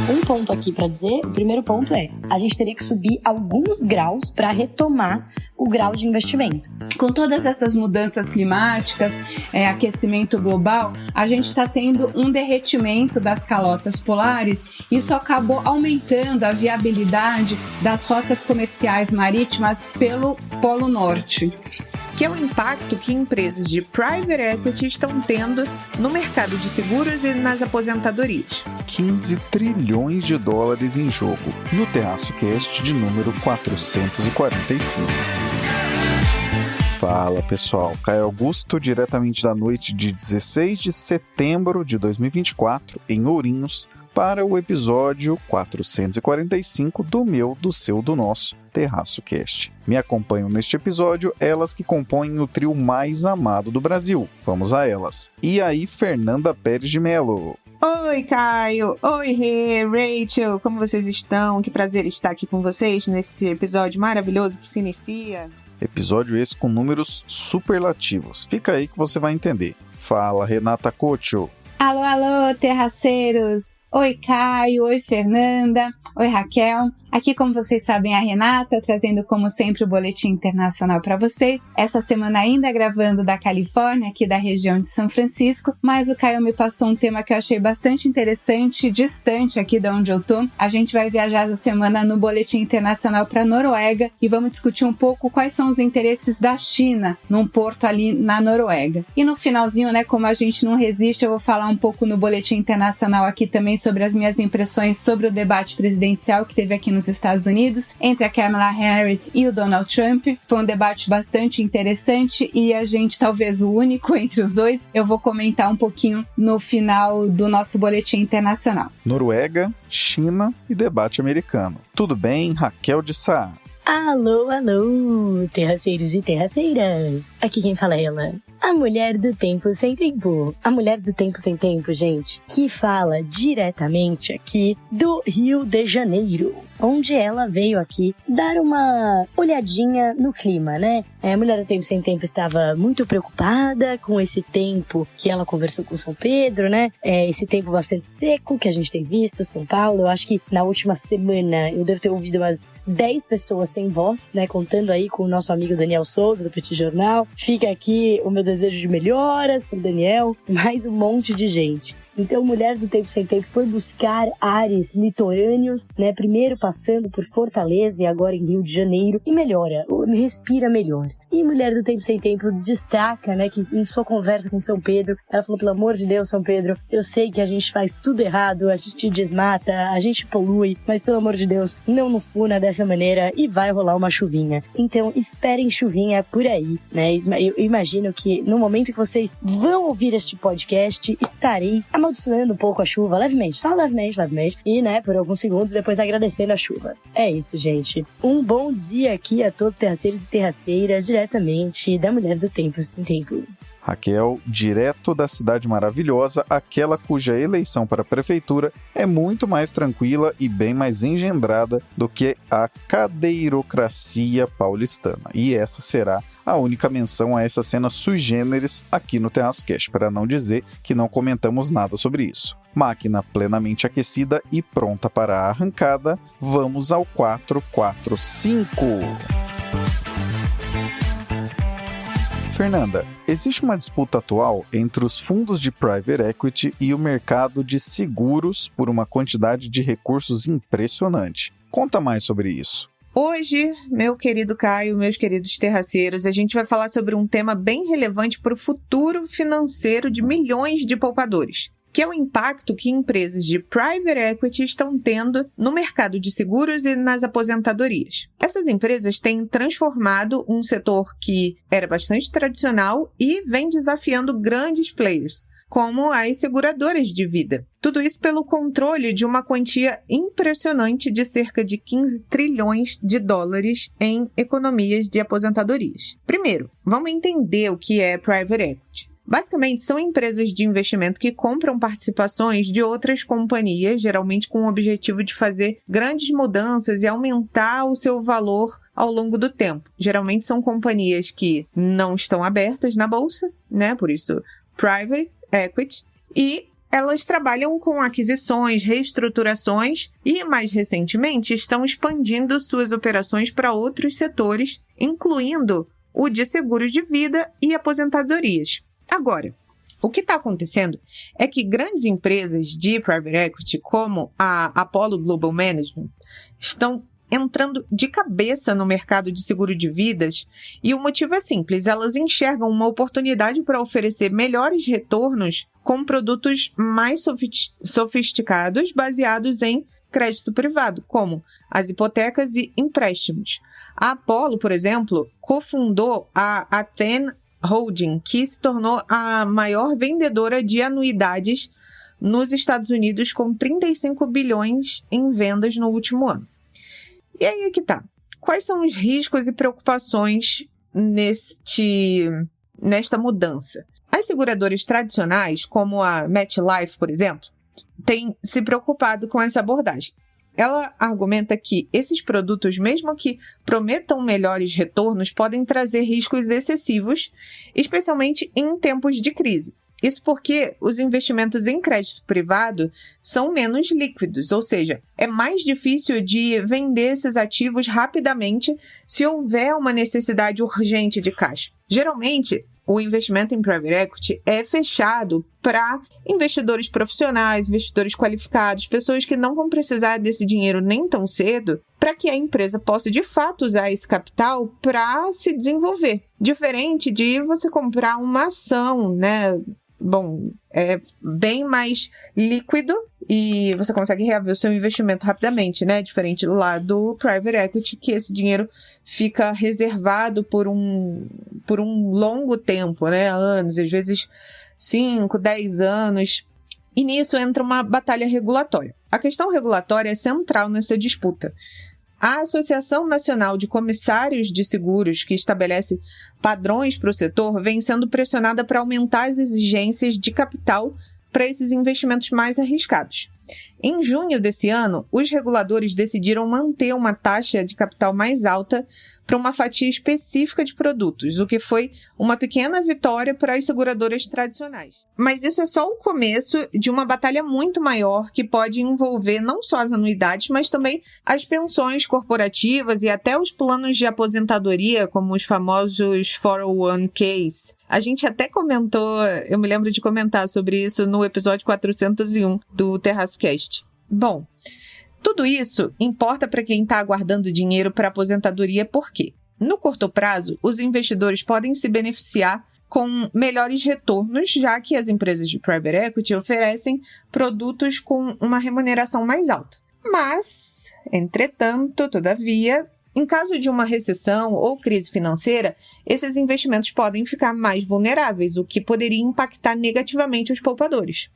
Um ponto aqui para dizer, o primeiro ponto é, a gente teria que subir alguns graus para retomar o grau de investimento. Com todas essas mudanças climáticas, aquecimento global, a gente está tendo um derretimento das calotas polares. Isso acabou aumentando a viabilidade das rotas comerciais marítimas pelo Polo Norte. Que é o impacto que empresas de private equity estão tendo no mercado de seguros e nas aposentadorias. 15 trilhões de dólares em jogo, no Terraço Cast de número 445. Fala pessoal, Caio Augusto, diretamente da noite de 16 de setembro de 2024, em Ourinhos, para o episódio 445 do meu, do seu, do nosso Terraço Cast. Me acompanham neste episódio elas que compõem o trio mais amado do Brasil. Vamos a elas. E aí, Fernanda Pérez de Mello. Oi, Caio. Oi, Rê, Rachel. Como vocês estão? Que prazer estar aqui com vocês neste episódio maravilhoso que se inicia. Episódio esse com números superlativos. Fica aí que você vai entender. Fala, Renata Cocho. Alô, alô, terraceiros! Oi, Caio! Oi, Fernanda! Oi, Raquel! Aqui, como vocês sabem, a Renata, trazendo como sempre o Boletim Internacional para vocês. Essa semana ainda gravando da Califórnia, aqui da região de São Francisco, mas o Caio me passou um tema que eu achei bastante interessante, distante aqui de onde eu tô. A gente vai viajar essa semana no Boletim Internacional para Noruega e vamos discutir um pouco quais são os interesses da China num porto ali na Noruega. E no finalzinho, né, como a gente não resiste, eu vou falar um pouco no Boletim Internacional aqui também sobre as minhas impressões sobre o debate presidencial que teve aqui nos Estados Unidos, entre a Kamala Harris e o Donald Trump. Foi um debate bastante interessante e a gente, talvez o único entre os dois, eu vou comentar um pouquinho no final do nosso Boletim Internacional. Noruega, China e debate americano. Tudo bem, Raquel de Sá? Alô, alô, terraceiros e terraceiras. Aqui quem fala é ela, a mulher do tempo sem tempo. A mulher do tempo sem tempo, gente, que fala diretamente aqui do Rio de Janeiro, onde ela veio aqui dar uma olhadinha no clima, né? A mulher do tempo sem tempo estava muito preocupada com esse tempo que ela conversou com São Pedro, né? Esse tempo bastante seco que a gente tem visto em São Paulo. Eu acho que na última semana eu devo ter ouvido umas 10 pessoas sem voz, né? Contando aí com o nosso amigo Daniel Souza, do Petit Jornal. Fica aqui o meu desejo de melhoras pro Daniel, mais um monte de gente. Então, Mulher do Tempo Sem Tempo foi buscar ares litorâneos, né? Primeiro passando por Fortaleza e agora em Rio de Janeiro. E melhora, respira melhor. E Mulher do Tempo Sem Tempo destaca, né, que em sua conversa com São Pedro, ela falou, pelo amor de Deus, São Pedro, eu sei que a gente faz tudo errado, a gente desmata, a gente polui, mas pelo amor de Deus, não nos puna dessa maneira e vai rolar uma chuvinha. Então, esperem chuvinha por aí, né? Eu imagino que no momento que vocês vão ouvir este podcast, estarei amaldiçoando um pouco a chuva, levemente, só levemente, e, né, por alguns segundos, depois agradecendo a chuva. É isso, gente. Um bom dia aqui a todos terraceiros e terraceiras, diretamente da Mulher do Tempo Sem Tempo. Raquel, direto da cidade maravilhosa, aquela cuja eleição para a prefeitura é muito mais tranquila e bem mais engendrada do que a cadeirocracia paulistana. E essa será a única menção a essa cena sui generis aqui no Terraço Cast, para não dizer que não comentamos nada sobre isso. Máquina plenamente aquecida e pronta para a arrancada, vamos ao 445. Fernanda, existe uma disputa atual entre os fundos de private equity e o mercado de seguros por uma quantidade de recursos impressionante. Conta mais sobre isso. Hoje, meu querido Caio, meus queridos terraceiros, a gente vai falar sobre um tema bem relevante para o futuro financeiro de milhões de poupadores, que é o impacto que empresas de private equity estão tendo no mercado de seguros e nas aposentadorias. Essas empresas têm transformado um setor que era bastante tradicional e vem desafiando grandes players, como as seguradoras de vida. Tudo isso pelo controle de uma quantia impressionante de cerca de 15 trilhões de dólares em economias de aposentadorias. Primeiro, vamos entender o que é private equity. Basicamente, são empresas de investimento que compram participações de outras companhias, geralmente com o objetivo de fazer grandes mudanças e aumentar o seu valor ao longo do tempo. Geralmente são companhias que não estão abertas na bolsa, né? Por isso, private equity. E elas trabalham com aquisições, reestruturações e, mais recentemente, estão expandindo suas operações para outros setores, incluindo o de seguros de vida e aposentadorias. Agora, o que está acontecendo é que grandes empresas de private equity, como a Apollo Global Management, estão entrando de cabeça no mercado de seguro de vidas, e o motivo é simples: elas enxergam uma oportunidade para oferecer melhores retornos com produtos mais sofisticados baseados em crédito privado, como as hipotecas e empréstimos. A Apollo, por exemplo, cofundou a Athene Holding, que se tornou a maior vendedora de anuidades nos Estados Unidos, com 35 bilhões em vendas no último ano. E aí é que tá. Quais são os riscos e preocupações nesta mudança? As seguradoras tradicionais, como a MetLife, por exemplo, têm se preocupado com essa abordagem. Ela argumenta que esses produtos, mesmo que prometam melhores retornos, podem trazer riscos excessivos, especialmente em tempos de crise. Isso porque os investimentos em crédito privado são menos líquidos, ou seja, é mais difícil de vender esses ativos rapidamente se houver uma necessidade urgente de caixa. Geralmente, o investimento em private equity é fechado para investidores profissionais, investidores qualificados, pessoas que não vão precisar desse dinheiro nem tão cedo, para que a empresa possa de fato usar esse capital para se desenvolver. Diferente de você comprar uma ação, né? Bom, é bem mais líquido e você consegue reaver o seu investimento rapidamente, né? Diferente lá do private equity, que esse dinheiro fica reservado por um longo tempo, né? Anos, às vezes 5, 10 anos. E nisso entra uma batalha regulatória. A questão regulatória é central nessa disputa. A Associação Nacional de Comissários de Seguros, que estabelece padrões para o setor, vem sendo pressionada para aumentar as exigências de capital para esses investimentos mais arriscados. Em junho desse ano, os reguladores decidiram manter uma taxa de capital mais alta para uma fatia específica de produtos, o que foi uma pequena vitória para as seguradoras tradicionais. Mas isso é só o começo de uma batalha muito maior que pode envolver não só as anuidades, mas também as pensões corporativas e até os planos de aposentadoria, como os famosos 401ks. A gente até comentou, eu me lembro de comentar sobre isso no episódio 401 do TerraçoCast. Bom, tudo isso importa para quem está aguardando dinheiro para aposentadoria, porque, no curto prazo, os investidores podem se beneficiar com melhores retornos, já que as empresas de private equity oferecem produtos com uma remuneração mais alta. Mas, entretanto, todavia, em caso de uma recessão ou crise financeira, esses investimentos podem ficar mais vulneráveis, o que poderia impactar negativamente os poupadores.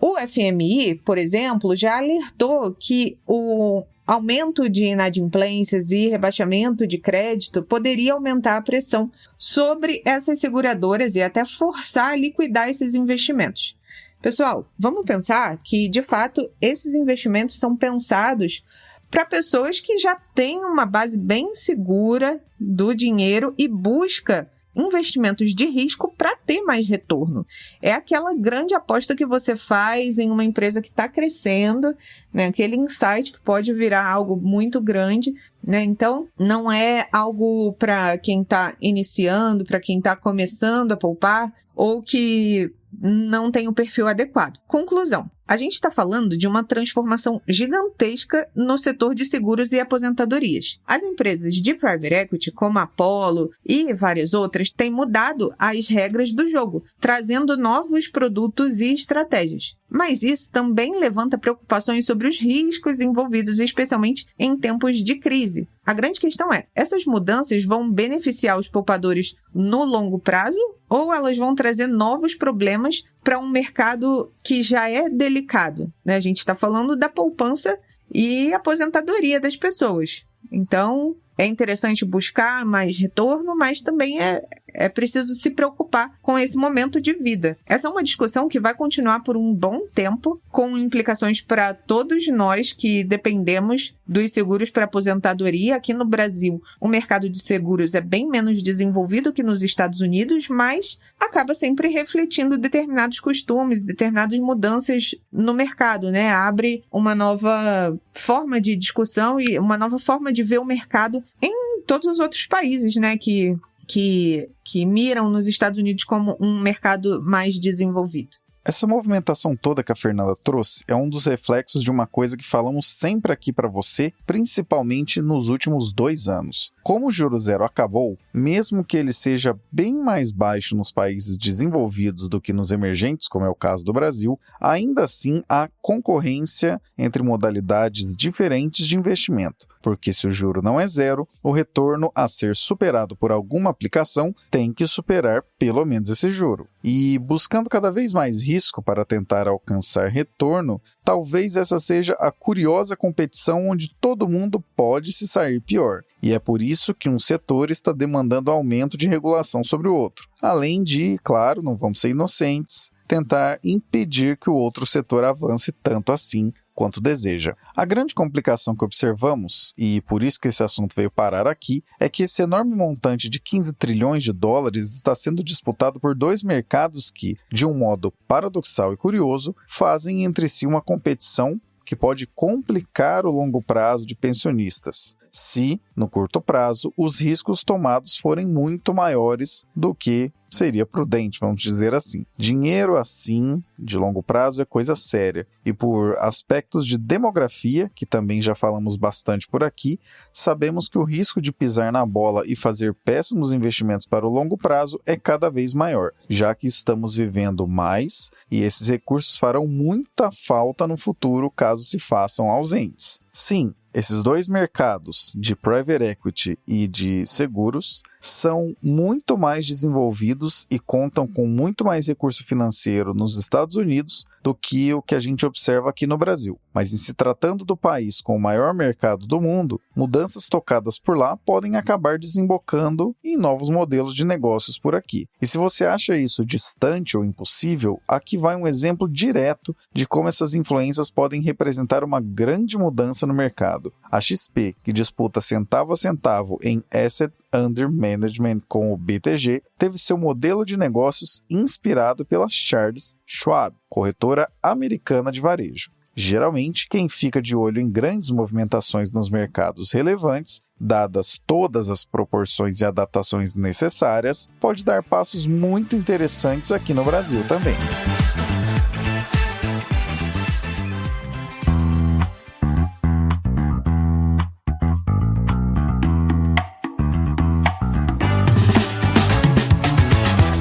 O FMI, por exemplo, já alertou que o aumento de inadimplências e rebaixamento de crédito poderia aumentar a pressão sobre essas seguradoras e até forçar a liquidar esses investimentos. Pessoal, vamos pensar que, de fato, esses investimentos são pensados para pessoas que já têm uma base bem segura do dinheiro e busca investimentos de risco para ter mais retorno. É aquela grande aposta que você faz em uma empresa que está crescendo, né? Aquele insight que pode virar algo muito grande, né? Então, não é algo para quem está iniciando, para quem está começando a poupar ou que não tem o perfil adequado. Conclusão. A gente está falando de uma transformação gigantesca no setor de seguros e aposentadorias. As empresas de private equity, como a Apollo e várias outras, têm mudado as regras do jogo, trazendo novos produtos e estratégias. Mas isso também levanta preocupações sobre os riscos envolvidos, especialmente em tempos de crise. A grande questão é, essas mudanças vão beneficiar os poupadores no longo prazo ou elas vão trazer novos problemas para um mercado que já é delicado, né? A gente está falando da poupança e aposentadoria das pessoas. Então, é interessante buscar mais retorno, mas também é é preciso se preocupar com esse momento de vida. Essa é uma discussão que vai continuar por um bom tempo, com implicações para todos nós que dependemos dos seguros para aposentadoria. Aqui no Brasil, o mercado de seguros é bem menos desenvolvido que nos Estados Unidos, mas acaba sempre refletindo determinados costumes, determinadas mudanças no mercado, né? Abre uma nova forma de discussão e uma nova forma de ver o mercado em todos os outros países, né? Que miram nos Estados Unidos como um mercado mais desenvolvido. Essa movimentação toda que a Fernanda trouxe é um dos reflexos de uma coisa que falamos sempre aqui para você, principalmente nos últimos 2 anos. Como o Juro Zero acabou, mesmo que ele seja bem mais baixo nos países desenvolvidos do que nos emergentes, como é o caso do Brasil, ainda assim há concorrência entre modalidades diferentes de investimento. Porque se o juro não é zero, o retorno a ser superado por alguma aplicação tem que superar pelo menos esse juro. E buscando cada vez mais risco para tentar alcançar retorno, talvez essa seja a curiosa competição onde todo mundo pode se sair pior. E é por isso que um setor está demandando aumento de regulação sobre o outro. Além de, claro, não vamos ser inocentes, tentar impedir que o outro setor avance tanto assim quanto deseja. A grande complicação que observamos, e por isso que esse assunto veio parar aqui, é que esse enorme montante de 15 trilhões de dólares está sendo disputado por 2 mercados que, de um modo paradoxal e curioso, fazem entre si uma competição que pode complicar o longo prazo de pensionistas, se, no curto prazo, os riscos tomados forem muito maiores do que seria prudente, vamos dizer assim. Dinheiro assim, de longo prazo, é coisa séria. E por aspectos de demografia, que também já falamos bastante por aqui, sabemos que o risco de pisar na bola e fazer péssimos investimentos para o longo prazo é cada vez maior, já que estamos vivendo mais e esses recursos farão muita falta no futuro caso se façam ausentes. Sim, esses 2 mercados, de private equity e de seguros, são muito mais desenvolvidos e contam com muito mais recurso financeiro nos Estados Unidos do que o que a gente observa aqui no Brasil. Mas em se tratando do país com o maior mercado do mundo, mudanças tocadas por lá podem acabar desembocando em novos modelos de negócios por aqui. E se você acha isso distante ou impossível, aqui vai um exemplo direto de como essas influências podem representar uma grande mudança no mercado. A XP, que disputa centavo a centavo em Asset Under Management com o BTG, teve seu modelo de negócios inspirado pela Charles Schwab, corretora americana de varejo. Geralmente, quem fica de olho em grandes movimentações nos mercados relevantes, dadas todas as proporções e adaptações necessárias, pode dar passos muito interessantes aqui no Brasil também.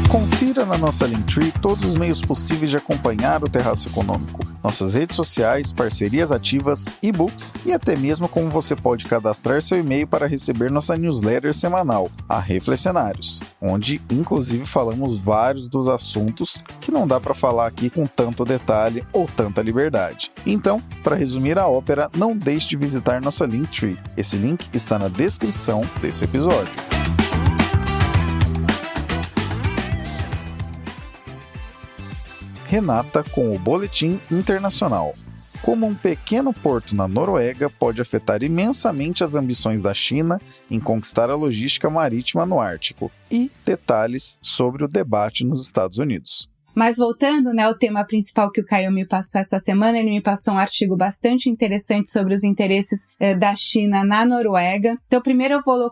Confira na nossa Linktree todos os meios possíveis de acompanhar o Terraço Econômico, nossas redes sociais, parcerias ativas, e-books e até mesmo como você pode cadastrar seu e-mail para receber nossa newsletter semanal, a Reflecionários, onde inclusive falamos vários dos assuntos que não dá para falar aqui com tanto detalhe ou tanta liberdade. Então, para resumir a ópera, não deixe de visitar nossa Linktree. Esse link está na descrição desse episódio. Renata com o Boletim Internacional. Como um pequeno porto na Noruega pode afetar imensamente as ambições da China em conquistar a logística marítima no Ártico, e detalhes sobre o debate nos Estados Unidos. Mas voltando, ao tema principal que o Caio me passou essa semana, ele me passou um artigo bastante interessante sobre os interesses da China na Noruega. Então, primeiro eu vou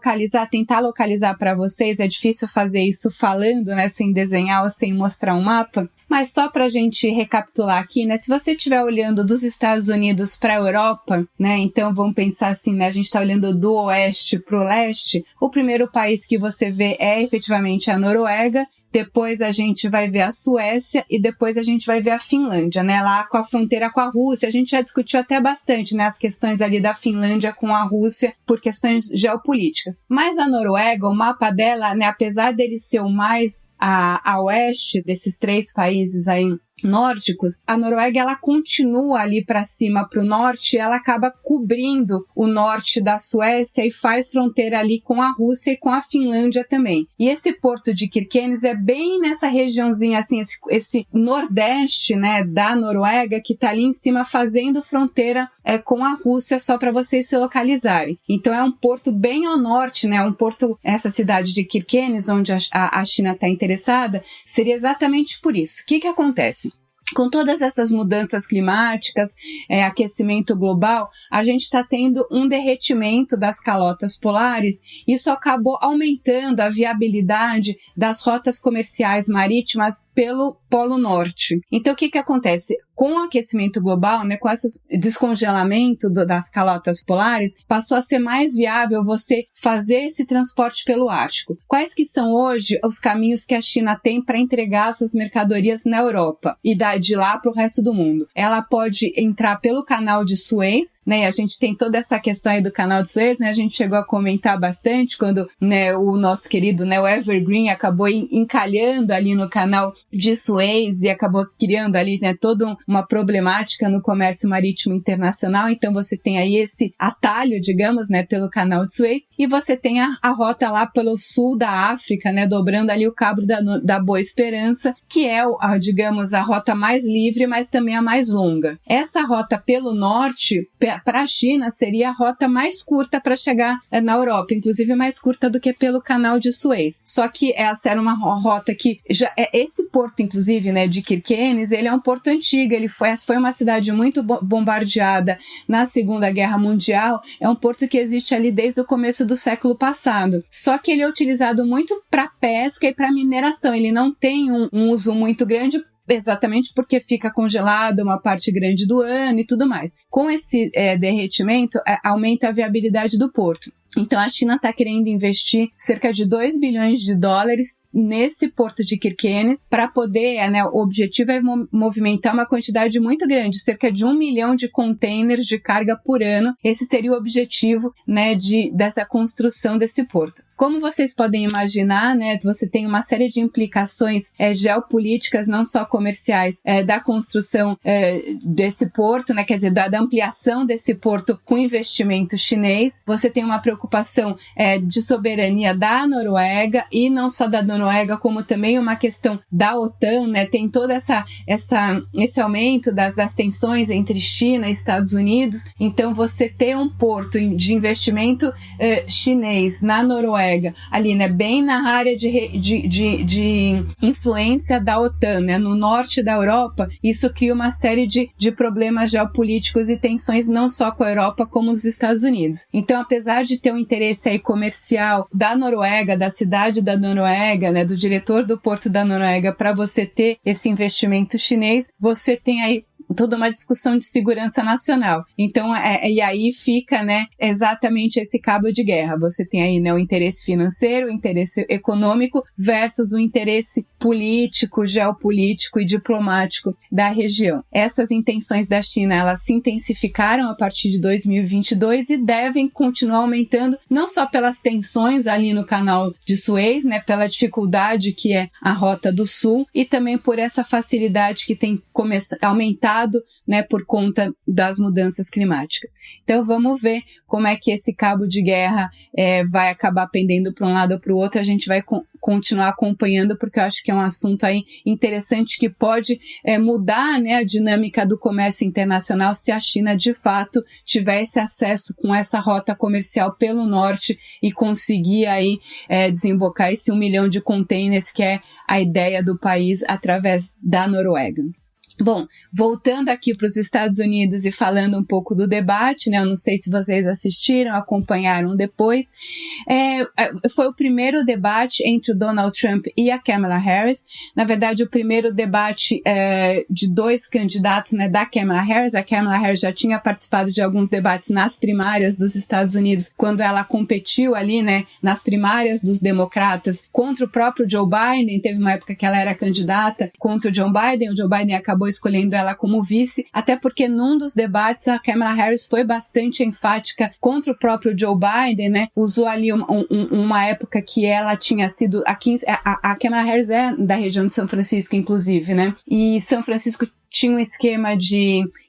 tentar localizar para vocês, é difícil fazer isso falando, sem desenhar ou sem mostrar um mapa. Mas só para a gente recapitular aqui, se você estiver olhando dos Estados Unidos para a Europa, então vamos pensar assim, a gente está olhando do oeste para o leste, o primeiro país que você vê é efetivamente a Noruega, depois a gente vai ver a Suécia e depois a gente vai ver a Finlândia, lá com a fronteira com a Rússia. A gente já discutiu até bastante, as questões ali da Finlândia com a Rússia por questões geopolíticas. Mas a Noruega, o mapa dela, apesar dele ser o mais a oeste desses 3 países aí nórdicos, a Noruega ela continua ali para cima, para o norte, ela acaba cobrindo o norte da Suécia e faz fronteira ali com a Rússia e com a Finlândia também. E esse porto de Kirkenes é bem nessa regiãozinha, assim, esse nordeste, né, da Noruega, que está ali em cima fazendo fronteira com a Rússia, só para vocês se localizarem. Então é um porto bem ao norte, né, um porto, essa cidade de Kirkenes, onde a China está interessada, seria exatamente por isso. O que acontece? Com todas essas mudanças climáticas, aquecimento global, a gente está tendo um derretimento das calotas polares. Isso acabou aumentando a viabilidade das rotas comerciais marítimas pelo Polo Norte. Então, o que acontece? Com o aquecimento global, né, com esse descongelamento das calotas polares, passou a ser mais viável você fazer esse transporte pelo Ártico. Quais que são hoje os caminhos que a China tem para entregar suas mercadorias na Europa e de lá para o resto do mundo? Ela pode entrar pelo canal de Suez, né, e a gente tem toda essa questão aí do canal de Suez, né, a gente chegou a comentar bastante quando, né, o nosso querido, né, o Evergreen acabou encalhando ali no canal de Suez e acabou criando ali, né, todo uma problemática no comércio marítimo internacional. Então você tem aí esse atalho, digamos, né, pelo canal de Suez, e você tem a rota lá pelo sul da África, né, dobrando ali o Cabo da Boa Esperança, que é, digamos, a rota mais livre, mas também a mais longa. Essa rota pelo norte, para a China, seria a rota mais curta para chegar na Europa, inclusive mais curta do que pelo canal de Suez. Só que essa era uma rota que, esse porto, inclusive, né, de Kirkenes, ele é um porto antigo, essa foi uma cidade muito bombardeada na Segunda Guerra Mundial, é um porto que existe ali desde o começo do século passado. Só que ele é utilizado muito para pesca e para mineração, ele não tem um uso muito grande, exatamente porque fica congelado uma parte grande do ano e tudo mais. Com esse derretimento, aumenta a viabilidade do porto. Então, a China está querendo investir cerca de 2 bilhões de dólares nesse porto de Kirkenes para poder, né, o objetivo é movimentar uma quantidade muito grande, cerca de 1 milhão de containers de carga por ano. Esse seria o objetivo, né, dessa construção desse porto. Como vocês podem imaginar, né, você tem uma série de implicações geopolíticas, não só comerciais, da construção desse porto, né, quer dizer, da ampliação desse porto com investimento chinês. Você tem uma preocupação de soberania da Noruega, e não só da Noruega, como também uma questão da OTAN, né, tem todo esse aumento das tensões entre China e Estados Unidos. Então, você ter um porto de investimento chinês na Noruega, ali, né, bem na área de influência da OTAN, né, no norte da Europa, isso cria uma série de problemas geopolíticos e tensões não só com a Europa, como os Estados Unidos. Então, apesar de ter um interesse aí comercial da Noruega, da cidade da Noruega, né, do diretor do porto da Noruega, para você ter esse investimento chinês, você tem aí toda uma discussão de segurança nacional. Então, e aí fica, né, exatamente esse cabo de guerra. Você tem aí, né, o interesse financeiro, o interesse econômico versus o interesse político, geopolítico e diplomático da região. Essas intenções da China, elas se intensificaram a partir de 2022 e devem continuar aumentando, não só pelas tensões ali no canal de Suez, né, pela dificuldade que é a Rota do Sul, e também por essa facilidade que tem aumentado, né, por conta das mudanças climáticas. Então, vamos ver como é que esse cabo de guerra vai acabar pendendo para um lado ou para o outro. A gente vai continuar acompanhando, porque eu acho que é um assunto aí interessante que pode mudar, né, a dinâmica do comércio internacional se a China, de fato, tivesse acesso com essa rota comercial pelo norte e conseguir aí desembocar esse 1 milhão de containers, que é a ideia do país, através da Noruega. Bom, voltando aqui para os Estados Unidos e falando um pouco do debate, né? Eu não sei se vocês assistiram, acompanharam depois. Foi o primeiro debate entre o Donald Trump e a Kamala Harris. Na verdade, o primeiro debate de 2 candidatos, né, da Kamala Harris. A Kamala Harris já tinha participado de alguns debates nas primárias dos Estados Unidos, quando ela competiu ali, né, nas primárias dos democratas contra o próprio Joe Biden. Teve uma época que ela era candidata contra o Joe Biden acabou escolhendo ela como vice, até porque num dos debates a Kamala Harris foi bastante enfática contra o próprio Joe Biden, né? Usou ali uma época que ela tinha sido... A Kamala Harris é da região de São Francisco, inclusive, né? E São Francisco tinha um esquema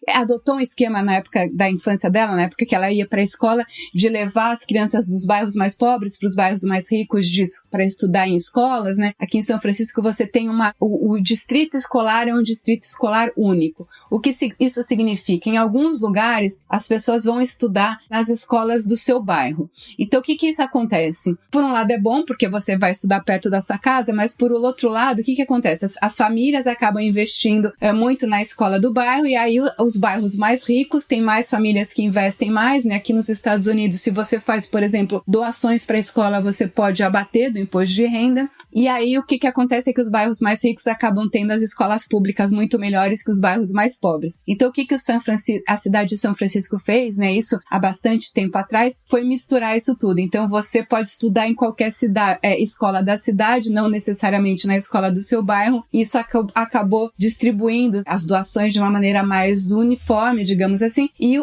adotou um esquema na época da infância dela, na época que ela ia para a escola, de levar as crianças dos bairros mais pobres para os bairros mais ricos para estudar em escolas, né? Aqui em São Francisco você tem o distrito escolar é um distrito escolar único. O que isso significa? Em alguns lugares, as pessoas vão estudar nas escolas do seu bairro. Então, o que isso acontece? Por um lado é bom, porque você vai estudar perto da sua casa, mas por outro lado, o que acontece? As famílias acabam investindo muito na escola do bairro, e aí os bairros mais ricos têm mais famílias que investem mais, né? Aqui nos Estados Unidos, se você faz, por exemplo, doações para a escola, você pode abater do imposto de renda. E aí o que acontece é que os bairros mais ricos acabam tendo as escolas públicas muito melhores que os bairros mais pobres. Então o que a cidade de São Francisco fez, né? Isso há bastante tempo atrás, foi misturar isso tudo. Então você pode estudar em qualquer escola da cidade, não necessariamente na escola do seu bairro. Isso acabou distribuindo as doações de uma maneira mais uniforme, digamos assim, e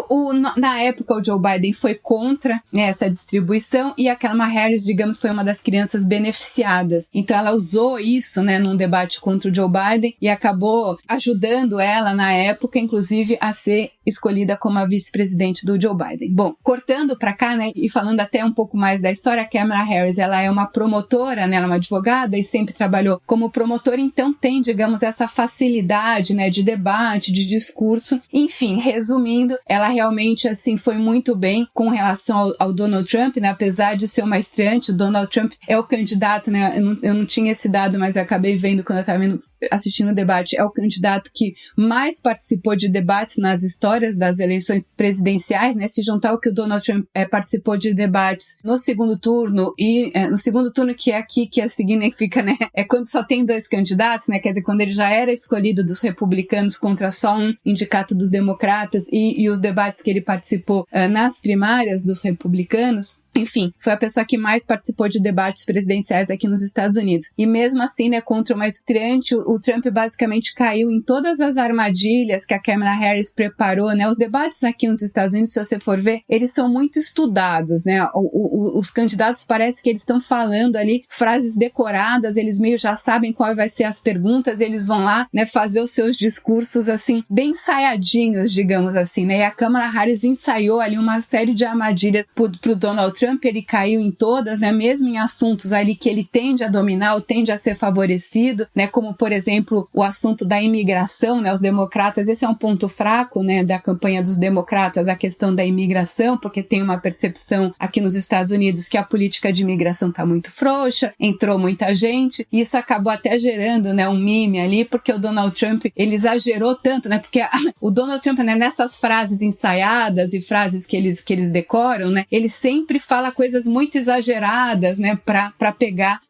na época o Joe Biden foi contra, né, essa distribuição, e a Kamala Harris, digamos, foi uma das crianças beneficiadas. Então ela usou isso, né, num debate contra o Joe Biden e acabou ajudando ela na época, inclusive, a ser escolhida como a vice-presidente do Joe Biden. Bom, cortando pra cá, né, e falando até um pouco mais da história, a Kamala Harris, ela é uma promotora, né, ela é uma advogada e sempre trabalhou como promotora, então tem, digamos, essa facilidade, né, de debate, de discurso. Enfim, resumindo, ela realmente, assim, foi muito bem com relação ao Donald Trump, né, apesar de ser uma estreante, o Donald Trump é o candidato, né, eu não tinha esse dado, mas eu acabei vendo quando eu estava assistindo o debate, é o candidato que mais participou de debates nas histórias das eleições presidenciais, né? Se juntar o que o Donald Trump participou de debates no segundo turno, e no segundo turno que é aqui, que significa, né? É quando só tem dois candidatos, né? Quer dizer, quando ele já era escolhido dos republicanos contra só um indicato dos democratas, e os debates que ele participou nas primárias dos republicanos. Enfim, foi a pessoa que mais participou de debates presidenciais aqui nos Estados Unidos. E mesmo assim, né, contra uma estreante, o Trump basicamente caiu em todas as armadilhas que a Kamala Harris preparou, né? Os debates aqui nos Estados Unidos, se você for ver, eles são muito estudados, né? Os candidatos parece que eles estão falando ali frases decoradas, eles meio já sabem qual vai ser as perguntas, eles vão lá, né, fazer os seus discursos, assim, bem ensaiadinhos, digamos assim, né? E a Kamala Harris ensaiou ali uma série de armadilhas pro Donald Trump. Ele caiu em todas, né, mesmo em assuntos ali que ele tende a dominar ou tende a ser favorecido, né, como, por exemplo, o assunto da imigração, né, os democratas, esse é um ponto fraco, né, da campanha dos democratas, a questão da imigração, porque tem uma percepção aqui nos Estados Unidos que a política de imigração está muito frouxa, entrou muita gente, e isso acabou até gerando, né, um meme ali, porque o Donald Trump, ele exagerou tanto, né, porque o Donald Trump, né, nessas frases ensaiadas e frases que eles decoram, né, ele sempre fala coisas muito exageradas, né, pra pegar,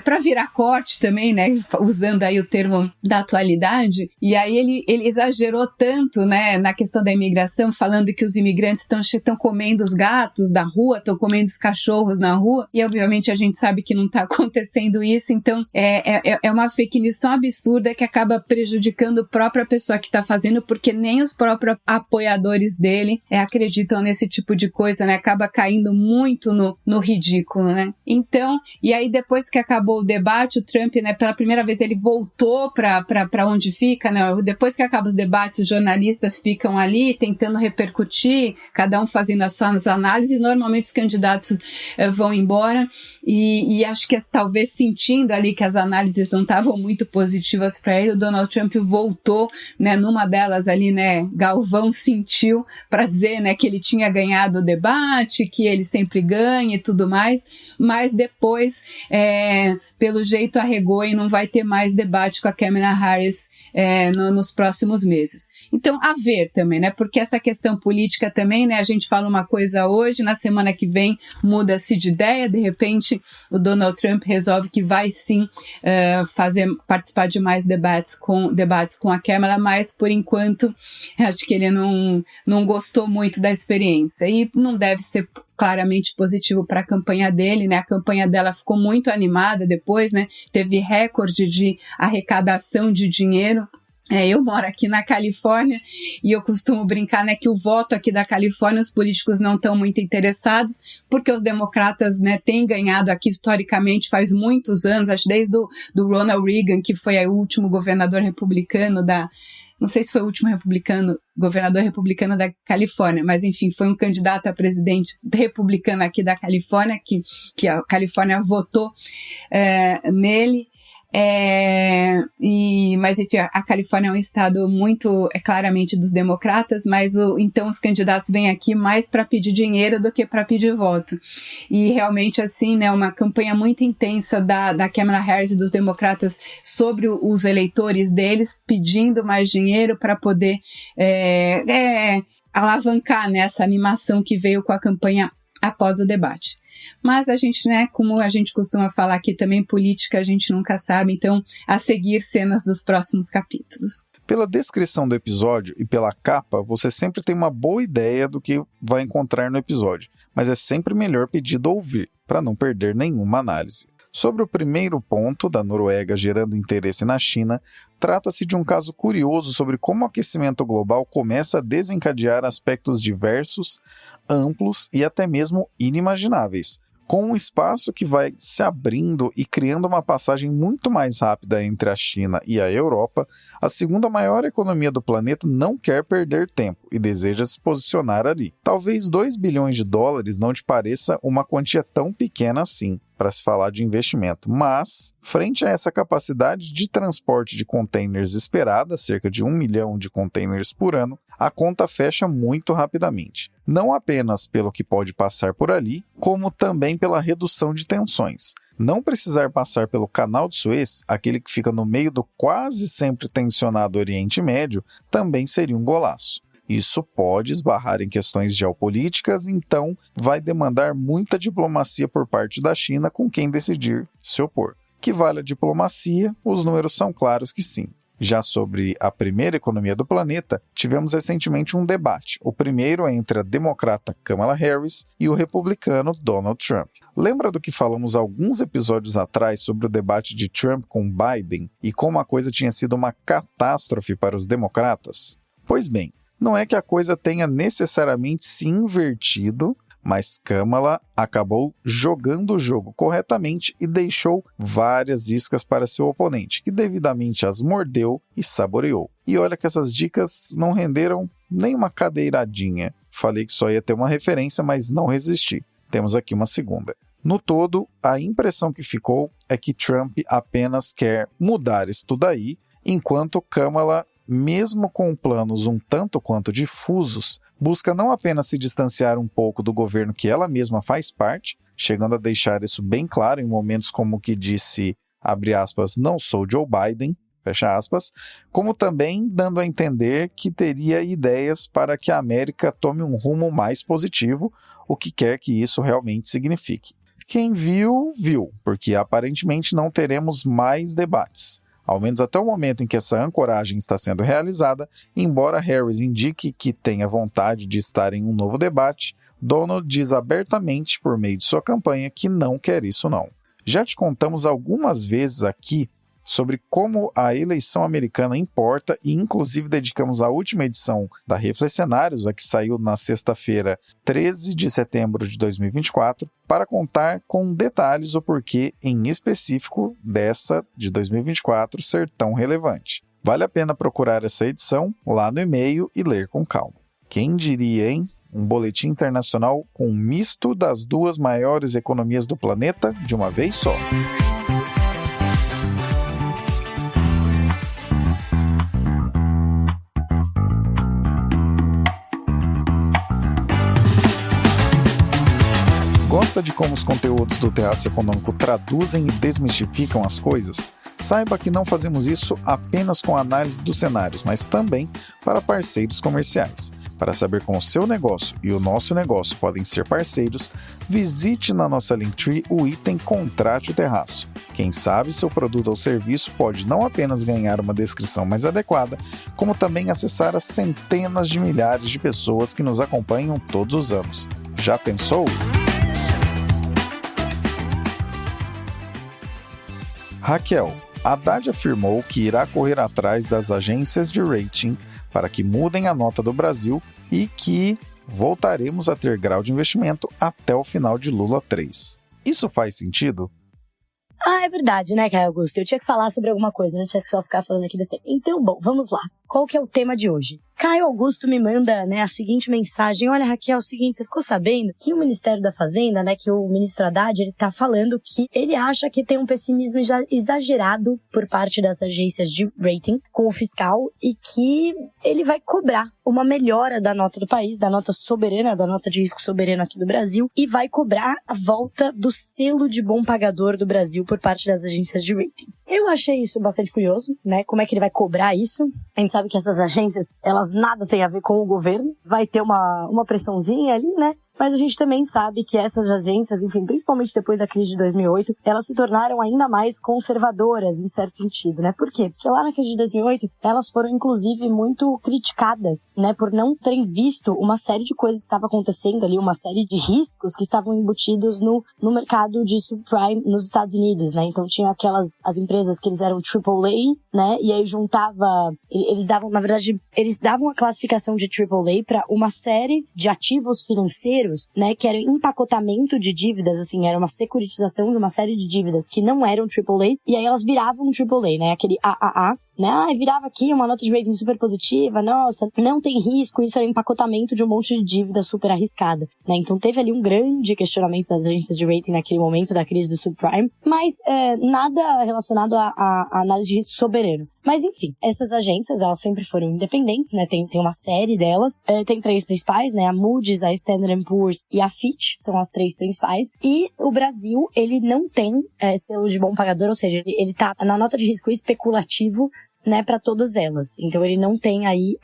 pra virar corte também, né, usando aí o termo da atualidade, e aí ele exagerou tanto, né, na questão da imigração, falando que os imigrantes estão comendo os gatos da rua, estão comendo os cachorros na rua, e obviamente a gente sabe que não está acontecendo isso, então é uma fake news tão absurda que acaba prejudicando a própria pessoa que está fazendo, porque nem os próprios apoiadores dele acreditam nesse tipo de coisa, né, acaba caindo muito no ridículo, né? Então, e aí depois que acabou o debate, o Trump, né, pela primeira vez ele voltou para onde fica, né? Depois que acabam os debates, os jornalistas ficam ali tentando repercutir, cada um fazendo as suas análises, e normalmente os candidatos vão embora, e acho que talvez sentindo ali que as análises não estavam muito positivas para ele, o Donald Trump voltou, né, numa delas ali, né, Galvão sentiu para dizer, né, que ele tinha ganhado o debate, que ele sempre ganha e tudo mais, mas depois, pelo jeito, arregou e não vai ter mais debate com a Kamala Harris nos próximos meses. Então, a ver também, né, porque essa questão política também, né, a gente fala uma coisa hoje, na semana que vem muda-se de ideia, de repente o Donald Trump resolve que vai sim participar de mais debates com a Kamala, mas por enquanto acho que ele não gostou muito da experiência, e não deve ser claramente positivo para a campanha dele, né? A campanha dela ficou muito animada depois, né? Teve recorde de arrecadação de dinheiro Eu moro aqui na Califórnia e eu costumo brincar, né, que o voto aqui da Califórnia, os políticos não estão muito interessados, porque os democratas, né, têm ganhado aqui historicamente faz muitos anos, acho desde do Ronald Reagan, que foi o último governador republicano não sei se foi o último governador republicano da Califórnia, mas enfim, foi um candidato a presidente republicano aqui da Califórnia, que a Califórnia votou nele. Mas enfim, a Califórnia é um estado muito, claramente dos democratas, mas então os candidatos vêm aqui mais para pedir dinheiro do que para pedir voto. E realmente assim, né, uma campanha muito intensa da Kamala Harris e dos democratas sobre os eleitores deles, pedindo mais dinheiro para poder alavancar, né, essa animação que veio com a campanha após o debate. Mas a gente, né, como a gente costuma falar aqui também, política a gente nunca sabe, então a seguir cenas dos próximos capítulos. Pela descrição do episódio e pela capa, você sempre tem uma boa ideia do que vai encontrar no episódio, mas é sempre melhor pedir ouvir, para não perder nenhuma análise. Sobre o primeiro ponto, da Noruega gerando interesse na China, trata-se de um caso curioso sobre como o aquecimento global começa a desencadear aspectos diversos, amplos e até mesmo inimagináveis, com um espaço que vai se abrindo e criando uma passagem muito mais rápida entre a China e a Europa. A segunda maior economia do planeta não quer perder tempo e deseja se posicionar ali. Talvez 2 bilhões de dólares não te pareça uma quantia tão pequena assim para se falar de investimento, mas, frente a essa capacidade de transporte de containers esperada, cerca de 1 milhão de containers por ano, a conta fecha muito rapidamente. Não apenas pelo que pode passar por ali, como também pela redução de tensões. Não precisar passar pelo Canal de Suez, aquele que fica no meio do quase sempre tensionado Oriente Médio, também seria um golaço. Isso pode esbarrar em questões geopolíticas, então vai demandar muita diplomacia por parte da China com quem decidir se opor. Que vale a diplomacia, os números são claros que sim. Já sobre a primeira economia do planeta, tivemos recentemente um debate. O primeiro é entre a democrata Kamala Harris e o republicano Donald Trump. Lembra do que falamos alguns episódios atrás sobre o debate de Trump com Biden e como a coisa tinha sido uma catástrofe para os democratas? Pois bem, não é que a coisa tenha necessariamente se invertido, mas Kamala acabou jogando o jogo corretamente e deixou várias iscas para seu oponente, que devidamente as mordeu e saboreou. E olha que essas dicas não renderam nem uma cadeiradinha. Falei que só ia ter uma referência, mas não resisti. Temos aqui uma segunda. No todo, a impressão que ficou é que Trump apenas quer mudar isso tudo aí, enquanto Kamala, mesmo com planos um tanto quanto difusos, busca não apenas se distanciar um pouco do governo que ela mesma faz parte, chegando a deixar isso bem claro em momentos como o que disse, abre aspas, não sou Joe Biden, fecha aspas, como também dando a entender que teria ideias para que a América tome um rumo mais positivo, o que quer que isso realmente signifique. Quem viu, viu, porque aparentemente não teremos mais debates. Ao menos até o momento em que essa ancoragem está sendo realizada, embora Harris indique que tenha vontade de estar em um novo debate, Donald diz abertamente por meio de sua campanha que não quer isso não. Já te contamos algumas vezes aqui sobre como a eleição americana importa e inclusive dedicamos a última edição da Reflexionários, a que saiu na sexta-feira, 13 de setembro de 2024, para contar com detalhes o porquê em específico dessa de 2024 ser tão relevante. Vale a pena procurar essa edição lá no e-mail e ler com calma. Quem diria, hein? Um boletim internacional com um misto das duas maiores economias do planeta de uma vez só. Gosta de como os conteúdos do Terraço Econômico traduzem e desmistificam as coisas? Saiba que não fazemos isso apenas com análise dos cenários, mas também para parceiros comerciais. Para saber como o seu negócio e o nosso negócio podem ser parceiros, visite na nossa Linktree o item Contrate o Terraço. Quem sabe seu produto ou serviço pode não apenas ganhar uma descrição mais adequada, como também acessar as centenas de milhares de pessoas que nos acompanham todos os anos. Já pensou? Raquel, Haddad afirmou que irá correr atrás das agências de rating para que mudem a nota do Brasil e que voltaremos a ter grau de investimento até o final de Lula 3. Isso faz sentido? É verdade, né, Caio Augusto? Eu tinha que falar sobre alguma coisa, não tinha que só ficar falando aqui desse tema. Então, bom, vamos lá. Qual que é o tema de hoje? Caio Augusto me manda, a seguinte mensagem. Olha, Raquel, é o seguinte, você ficou sabendo que o Ministério da Fazenda, que o ministro Haddad, ele tá falando que ele acha que tem um pessimismo exagerado por parte das agências de rating com o fiscal e que ele vai cobrar uma melhora da nota do país, da nota soberana, da nota de risco soberano aqui do Brasil, e vai cobrar a volta do selo de bom pagador do Brasil por parte das agências de rating. Eu achei isso bastante curioso, Como é que ele vai cobrar isso? A gente sabe que essas agências, elas nada têm a ver com o governo. Vai ter uma pressãozinha ali, Mas a gente também sabe que essas agências, enfim, principalmente depois da crise de 2008, elas se tornaram ainda mais conservadoras, em certo sentido, Por quê? Porque lá na crise de 2008, elas foram, inclusive, muito criticadas, por não terem visto uma série de coisas que estava acontecendo ali, uma série de riscos que estavam embutidos no mercado de subprime nos Estados Unidos, Então tinha as empresas que eles eram AAA, E aí eles davam a classificação de AAA para uma série de ativos financeiros, que era empacotamento de dívidas, era uma securitização de uma série de dívidas que não eram AAA, e aí elas viravam AAA, aquele AAA, virava aqui uma nota de rating super positiva, nossa, não tem risco, isso era empacotamento de um monte de dívida super arriscada, Então teve ali um grande questionamento das agências de rating naquele momento da crise do subprime, mas nada relacionado a análise de risco soberano. Mas enfim, essas agências, elas sempre foram independentes, Tem uma série delas, tem 3 principais, A Moody's, a Standard & Poor's e a Fitch, são as 3 principais, e o Brasil, ele não tem selo de bom pagador, ou seja, ele tá na nota de risco especulativo, para todas elas. Então ele não tem aí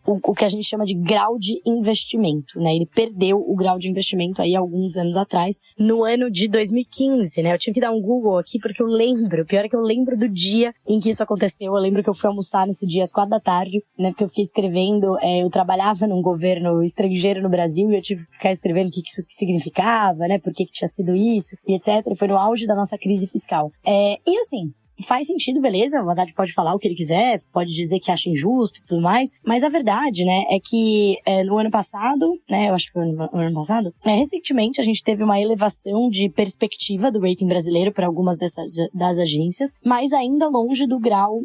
o que a gente chama de grau de investimento, Ele perdeu o grau de investimento aí alguns anos atrás, no ano de 2015, Eu tive que dar um Google aqui porque eu lembro, pior é que eu lembro do dia em que isso aconteceu, eu lembro que eu fui almoçar nesse dia às 4 da tarde, Porque eu fiquei escrevendo, eu trabalhava num governo estrangeiro no Brasil e eu tive que ficar escrevendo o que isso significava, por que tinha sido isso, e etc. Foi no auge da nossa crise fiscal. E assim, faz sentido, beleza, o Haddad pode falar o que ele quiser, pode dizer que acha injusto e tudo mais, mas a verdade, é que no ano passado, eu acho que foi no ano passado, recentemente a gente teve uma elevação de perspectiva do rating brasileiro para algumas das agências, mas ainda longe do grau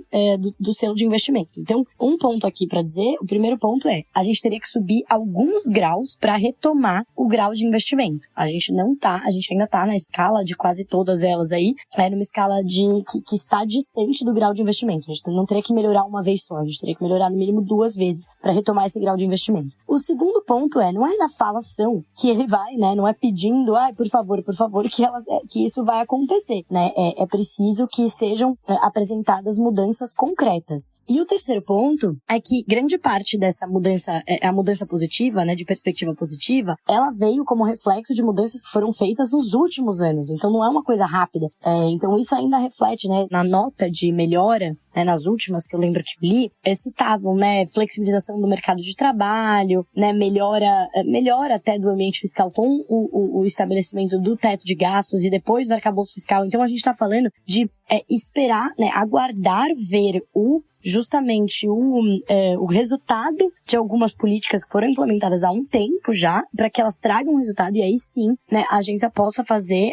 do selo de investimento. Então, um ponto aqui para dizer, o primeiro ponto a gente teria que subir alguns graus para retomar o grau de investimento. A gente ainda tá na escala de quase todas elas aí, numa escala que está distante do grau de investimento. A gente não teria que melhorar uma vez só, a gente teria que melhorar no mínimo 2 vezes para retomar esse grau de investimento. O segundo ponto não é na falação que ele vai, não é pedindo, por favor, que isso vai acontecer, É preciso que sejam apresentadas mudanças concretas. E o terceiro ponto é que grande parte dessa mudança, a mudança positiva, de perspectiva positiva, ela veio como reflexo de mudanças que foram feitas nos últimos anos. Então não é uma coisa rápida. Então isso ainda reflete, na nota de melhora, nas últimas que eu lembro que li, citavam, flexibilização do mercado de trabalho, melhora até do ambiente fiscal com o estabelecimento do teto de gastos e depois do arcabouço fiscal. Então a gente está falando de esperar, aguardar ver justamente o resultado de algumas políticas que foram implementadas há um tempo já, para que elas tragam resultado e aí sim, a agência possa fazer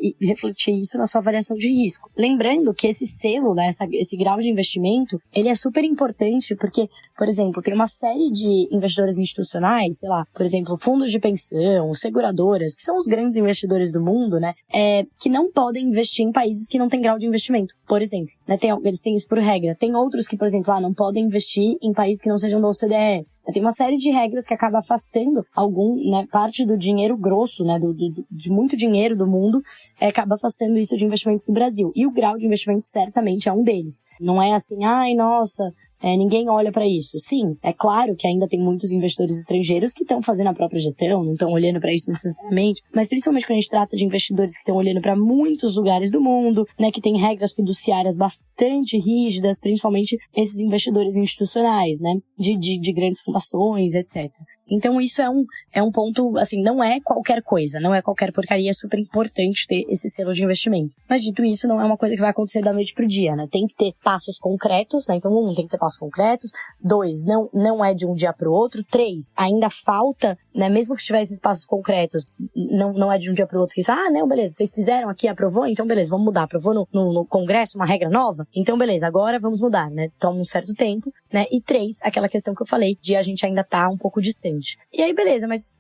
e refletir isso na sua avaliação de risco. Lembrando que esse selo, esse grau de investimento, ele é super importante porque, por exemplo, tem uma série de investidores institucionais, sei lá, por exemplo, fundos de pensão, seguradoras, que são os grandes investidores do mundo, que não podem investir em países que não têm grau de investimento, por exemplo. Eles têm isso por regra. Tem outros que, por exemplo, não podem investir em países que não sejam da OCDE. Tem uma série de regras que acaba afastando parte do dinheiro grosso, de muito dinheiro do mundo, acaba afastando isso de investimentos do Brasil. E o grau de investimento certamente é um deles. Não é assim, nossa, ninguém olha para isso. Sim, é claro que ainda tem muitos investidores estrangeiros que estão fazendo a própria gestão, não estão olhando para isso necessariamente, mas principalmente quando a gente trata de investidores que estão olhando para muitos lugares do mundo, que tem regras fiduciárias bastante rígidas, principalmente esses investidores institucionais, de grandes fundações, etc. Então isso é um ponto, assim, não é qualquer coisa, não é qualquer porcaria, é super importante ter esse selo de investimento. Mas dito isso, não é uma coisa que vai acontecer da noite pro dia, né? Tem que ter passos concretos, né? Então, tem que ter passos concretos. 2, não é de um dia pro outro. 3, ainda falta, né? Mesmo que tiver esses passos concretos, não é de um dia pro outro que isso, não, beleza, vocês fizeram aqui, aprovou, então beleza, vamos mudar. Aprovou no Congresso uma regra nova? Então beleza, agora vamos mudar, né? Toma um certo tempo, né? E 3, aquela questão que eu falei, de a gente ainda tá um pouco distante. E aí beleza, mas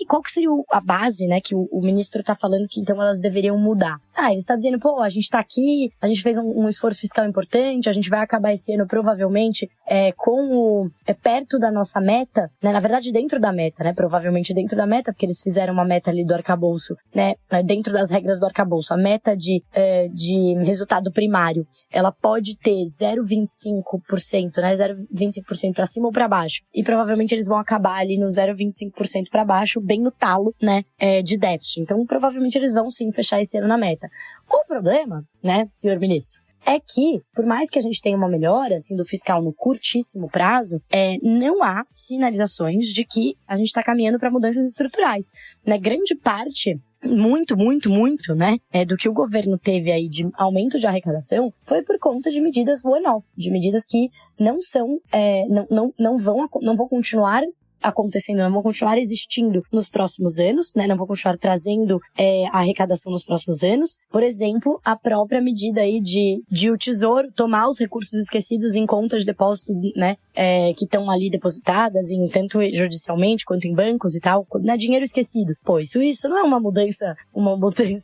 qual que seria a base, né, que o ministro tá falando que então elas deveriam mudar? Ele está dizendo, a gente tá aqui, a gente fez um esforço fiscal importante, a gente vai acabar esse ano provavelmente perto da nossa meta, né, na verdade dentro da meta, né, provavelmente dentro da meta, porque eles fizeram uma meta ali do arcabouço, né, dentro das regras do arcabouço, a meta de resultado primário, ela pode ter 0,25%, né, 0,25% pra cima ou pra baixo, e provavelmente eles vão acabar ali no 0,25% pra baixo, bem no talo, né, de déficit. Então, provavelmente eles vão sim fechar esse ano na meta. O problema, né, senhor ministro, é que, por mais que a gente tenha uma melhora, assim, do fiscal no curtíssimo prazo, não há sinalizações de que a gente está caminhando para mudanças estruturais, né? Grande parte, muito, né, do que o governo teve aí de aumento de arrecadação foi por conta de medidas one-off, de medidas que não são, não vão continuar acontecendo, não vão continuar existindo nos próximos anos, né? Não vão continuar trazendo a arrecadação nos próximos anos. Por exemplo, a própria medida aí de o Tesouro tomar os recursos esquecidos em contas de depósito, né? Que estão ali depositadas, tanto judicialmente quanto em bancos e tal, né? Dinheiro esquecido. Isso não é uma mudança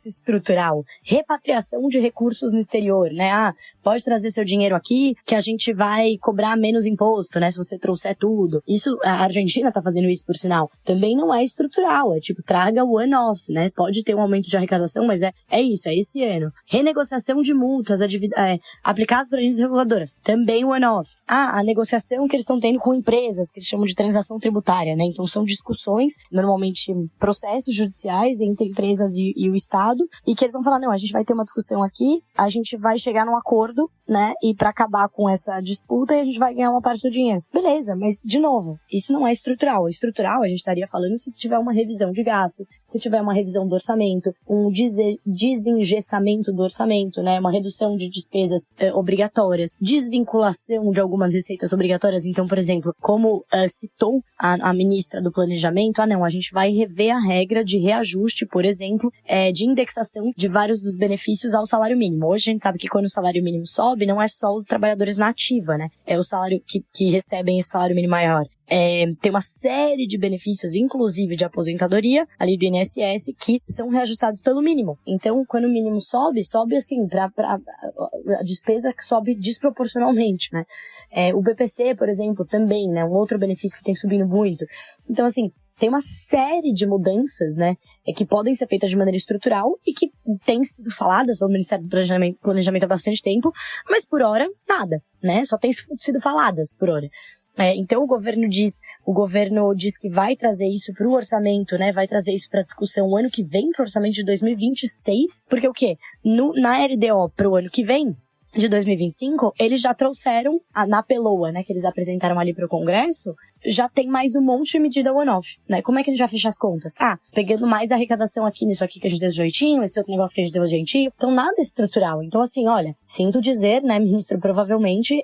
estrutural. Repatriação de recursos no exterior, né? Pode trazer seu dinheiro aqui, que a gente vai cobrar menos imposto, né? Se você trouxer tudo. Isso, a Argentina tá fazendo isso, por sinal. Também não é estrutural, traga one-off, né? Pode ter um aumento de arrecadação, mas é isso, é esse ano. Renegociação de multas aplicadas por agências reguladoras, também one-off. A negociação que eles estão tendo com empresas, que eles chamam de transação tributária, né? Então são discussões, normalmente processos judiciais entre empresas e o Estado, e que eles vão falar, não, a gente vai ter uma discussão aqui, a gente vai chegar num acordo, né? E pra acabar com essa disputa, a gente vai ganhar uma parte do dinheiro. Beleza, mas, de novo, isso não é estrutural. Estrutural, a gente estaria falando se tiver uma revisão de gastos, se tiver uma revisão do orçamento, um desengessamento do orçamento, né? Uma redução de despesas obrigatórias, desvinculação de algumas receitas obrigatórias. Então, por exemplo, como citou a ministra do Planejamento, a gente vai rever a regra de reajuste, por exemplo, de indexação de vários dos benefícios ao salário mínimo. Hoje a gente sabe que quando o salário mínimo sobe, não é só os trabalhadores na ativa, né? É o salário que recebem esse salário mínimo maior. Tem uma série de benefícios, inclusive de aposentadoria, ali do INSS, que são reajustados pelo mínimo. Então, quando o mínimo sobe assim, a despesa que sobe desproporcionalmente, né? O BPC, por exemplo, também, né? Um outro benefício que tem subindo muito. Então, assim, tem uma série de mudanças, né, que podem ser feitas de maneira estrutural e que têm sido faladas pelo Ministério do Planejamento há bastante tempo, mas por hora, nada, né, só tem sido faladas por hora. Então o governo diz que vai trazer isso para o orçamento, né, vai trazer isso para discussão o ano que vem, para o orçamento de 2026, porque o quê? Na LDO para o ano que vem, de 2025, eles já trouxeram, na PELOA, né, que eles apresentaram ali para o Congresso, já tem mais um monte de medida one-off, né? Como é que a gente vai fechar as contas? Pegando mais arrecadação aqui nisso aqui que a gente deu jeitinho, esse outro negócio que a gente deu jeitinho. Então, nada estrutural. Então, assim, olha, sinto dizer, né, ministro, provavelmente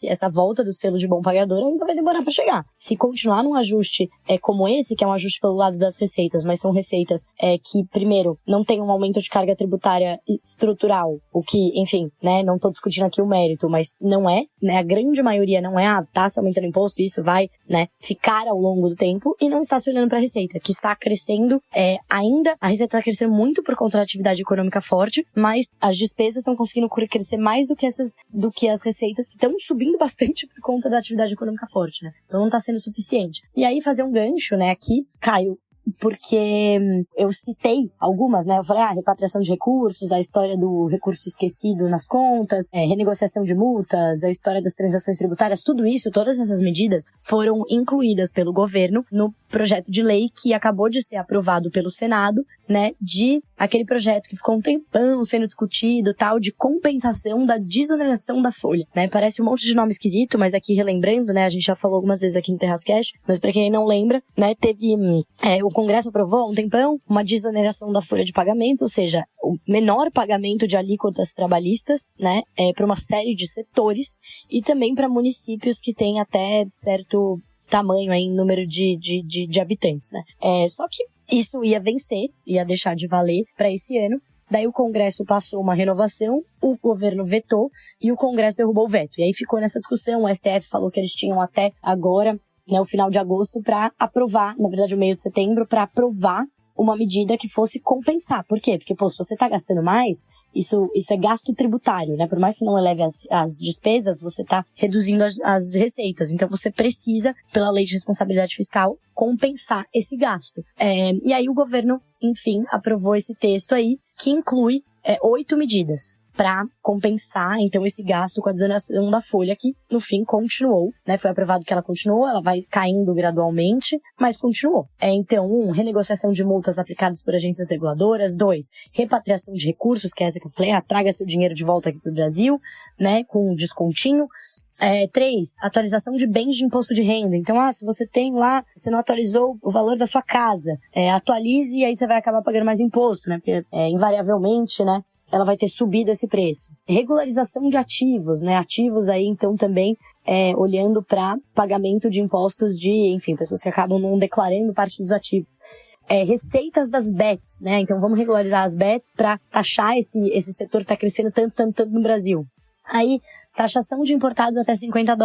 essa volta do selo de bom pagador ainda vai demorar para chegar. Se continuar num ajuste como esse, que é um ajuste pelo lado das receitas, mas são receitas que, primeiro, não tem um aumento de carga tributária estrutural, o que, enfim, né, não tô discutindo aqui o mérito, mas não é, né, a grande maioria não é, tá se aumentando o imposto, isso vai, né, ficar ao longo do tempo, e não está se olhando para a receita, que está crescendo ainda, a receita está crescendo muito por conta da atividade econômica forte, mas as despesas estão conseguindo crescer mais do que as receitas, que estão subindo bastante por conta da atividade econômica forte, né? Então não está sendo suficiente. E aí fazer um gancho, né, aqui, Caio, porque eu citei algumas, né? Eu falei, repatriação de recursos, a história do recurso esquecido nas contas, renegociação de multas, a história das transações tributárias, tudo isso, todas essas medidas foram incluídas pelo governo no projeto de lei que acabou de ser aprovado pelo Senado, né, de aquele projeto que ficou um tempão sendo discutido, tal, de compensação da desoneração da folha, né? Parece um monte de nome esquisito, mas aqui relembrando, né, a gente já falou algumas vezes aqui no Terrascast, mas pra quem não lembra, né, teve, o Congresso aprovou há um tempão uma desoneração da folha de pagamento, ou seja, o menor pagamento de alíquotas trabalhistas, né, para uma série de setores e também para municípios que têm até certo tamanho aí em número de habitantes, né? Só que isso ia vencer, ia deixar de valer para esse ano. Daí o Congresso passou uma renovação, o governo vetou e o Congresso derrubou o veto. E aí ficou nessa discussão, o STF falou que eles tinham até agora, né, o final de agosto, para aprovar, na verdade o meio de setembro, para aprovar uma medida que fosse compensar. Por quê? Porque, se você tá gastando mais, isso é gasto tributário, né? Por mais que não eleve as despesas, você tá reduzindo as receitas. Então, você precisa, pela lei de responsabilidade fiscal, compensar esse gasto. E aí, o governo, enfim, aprovou esse texto aí, que inclui 8 medidas para compensar, então, esse gasto com a desoneração da folha, que, no fim, continuou, né? Foi aprovado que ela continuou, ela vai caindo gradualmente, mas continuou. Então, 1, renegociação de multas aplicadas por agências reguladoras. 2, repatriação de recursos, que é essa que eu falei, traga seu dinheiro de volta aqui pro Brasil, né? Com um descontinho. 3, atualização de bens de imposto de renda. Então, se você tem lá, você não atualizou o valor da sua casa, atualize e aí você vai acabar pagando mais imposto, né? Porque, invariavelmente, né, ela vai ter subido esse preço. Regularização de ativos, né? Ativos aí, então, também olhando para pagamento de impostos de, enfim, pessoas que acabam não declarando parte dos ativos. Receitas das bets, né? Então, vamos regularizar as bets para taxar esse setor que está crescendo tanto no Brasil. Aí, taxação de importados até $50.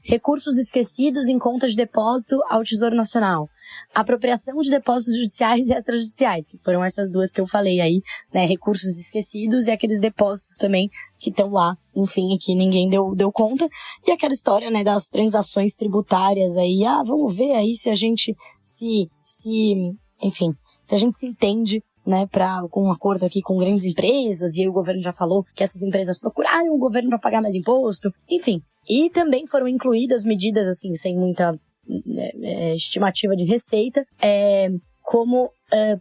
Recursos esquecidos em conta de depósito ao Tesouro Nacional. Apropriação de depósitos judiciais e extrajudiciais, que foram essas duas que eu falei aí, né? Recursos esquecidos e aqueles depósitos também que estão lá, enfim, que ninguém deu conta. E aquela história, né, das transações tributárias aí. Vamos ver aí se a gente se a gente se entende, né, com um acordo aqui com grandes empresas, e aí o governo já falou que essas empresas procuraram o governo para pagar mais imposto, enfim. E também foram incluídas medidas, assim, sem muita estimativa de receita, como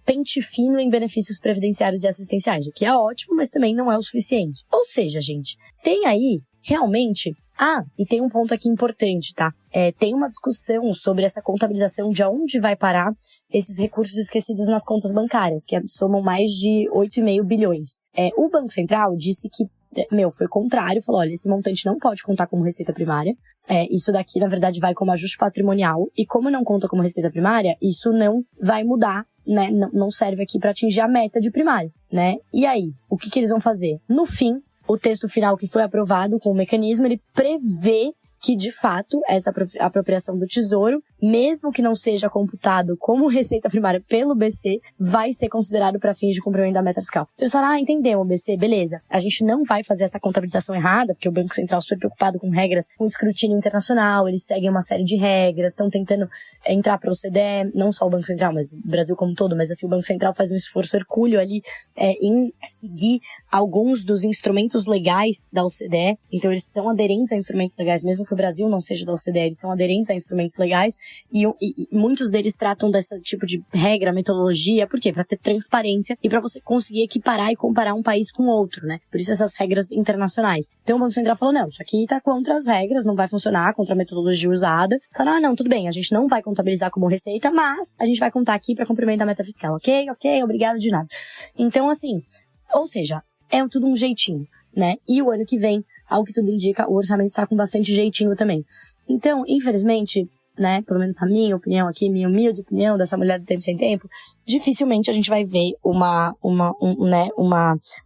pente fino em benefícios previdenciários e assistenciais, o que é ótimo, mas também não é o suficiente. Ou seja, gente, tem aí, realmente... e tem um ponto aqui importante, tá? Tem uma discussão sobre essa contabilização de aonde vai parar esses recursos esquecidos nas contas bancárias, que somam mais de 8,5 bilhões. O Banco Central disse que, foi contrário, falou, olha, esse montante não pode contar como receita primária, isso daqui, na verdade, vai como ajuste patrimonial, e como não conta como receita primária, isso não vai mudar, né? Não serve aqui para atingir a meta de primária, né? E aí, o que eles vão fazer? No fim, o texto final que foi aprovado com o mecanismo, ele prevê que, de fato, essa apropriação do Tesouro, mesmo que não seja computado como receita primária pelo BC, vai ser considerado para fins de cumprimento da meta fiscal. Então, você fala, entendemos, BC, beleza. A gente não vai fazer essa contabilização errada, porque o Banco Central é super preocupado com regras, com escrutínio internacional, eles seguem uma série de regras, estão tentando entrar para o OCDE, não só o Banco Central, mas o Brasil como um todo, mas assim, o Banco Central faz um esforço hercúleo ali em seguir alguns dos instrumentos legais da OCDE, então eles são aderentes a instrumentos legais, mesmo que o Brasil não seja da OCDE, eles são aderentes a instrumentos legais, e muitos deles tratam desse tipo de regra, metodologia, por quê? Para ter transparência e para você conseguir equiparar e comparar um país com outro, né? Por isso essas regras internacionais. Então o Banco Central falou, não, isso aqui tá contra as regras, não vai funcionar, contra a metodologia usada. Falaram, não, tudo bem, a gente não vai contabilizar como receita, mas a gente vai contar aqui para cumprimento da meta fiscal, ok, obrigado de nada. Então, assim, ou seja, tudo um jeitinho, né? E o ano que vem, ao que tudo indica, o orçamento está com bastante jeitinho também. Então, infelizmente, né, pelo menos na minha opinião aqui, minha humilde opinião dessa mulher do tempo sem tempo, dificilmente a gente vai ver uma